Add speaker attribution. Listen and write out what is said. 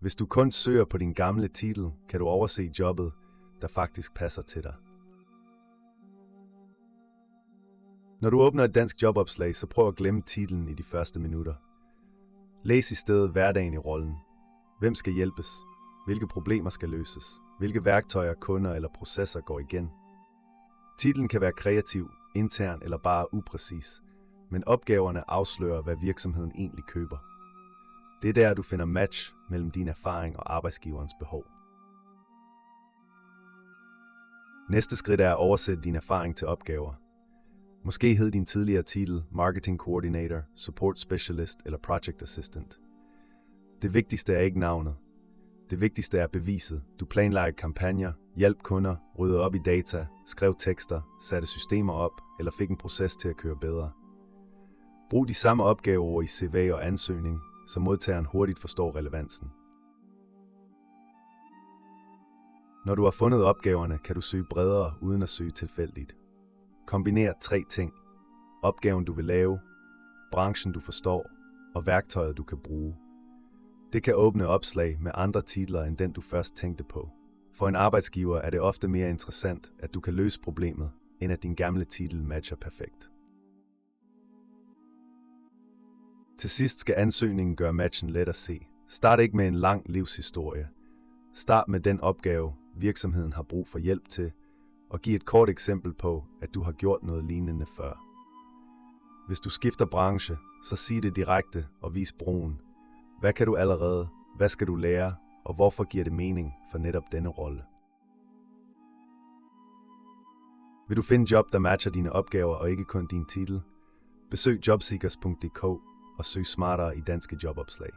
Speaker 1: Hvis du kun søger på din gamle titel, kan du overse jobbet, der faktisk passer til dig. Når du åbner et dansk jobopslag, så prøv at glemme titlen i de første minutter. Læs i stedet hverdagen i rollen. Hvem skal hjælpes? Hvilke problemer skal løses? Hvilke værktøjer, kunder eller processer går igen? Titlen kan være kreativ, intern eller bare upræcis, men opgaverne afslører, hvad virksomheden egentlig køber. Det er der, du finder match mellem din erfaring og arbejdsgiverens behov. Næste skridt er at oversætte din erfaring til opgaver. Måske hed din tidligere titel Marketing Coordinator, Support Specialist eller Project Assistant. Det vigtigste er ikke navnet. Det vigtigste er beviset. Du planlagde kampagner, hjalp kunder, ryddede op i data, skrev tekster, satte systemer op eller fik en proces til at køre bedre. Brug de samme opgaver i CV og ansøgning, så modtageren hurtigt forstår relevansen. Når du har fundet opgaverne, kan du søge bredere uden at søge tilfældigt. Kombiner 3 ting. Opgaven du vil lave, branchen du forstår og værktøjet du kan bruge. Det kan åbne opslag med andre titler end den du først tænkte på. For en arbejdsgiver er det ofte mere interessant, at du kan løse problemet, end at din gamle titel matcher perfekt. Til sidst skal ansøgningen gøre matchen let at se. Start ikke med en lang livshistorie. Start med den opgave, virksomheden har brug for hjælp til, og giv et kort eksempel på, at du har gjort noget lignende før. Hvis du skifter branche, så sig det direkte og vis broen. Hvad kan du allerede? Hvad skal du lære? Og hvorfor giver det mening for netop denne rolle? Vil du finde job, der matcher dine opgaver og ikke kun din titel? Besøg jobseekers.dk og søg smartere i danske jobopslag.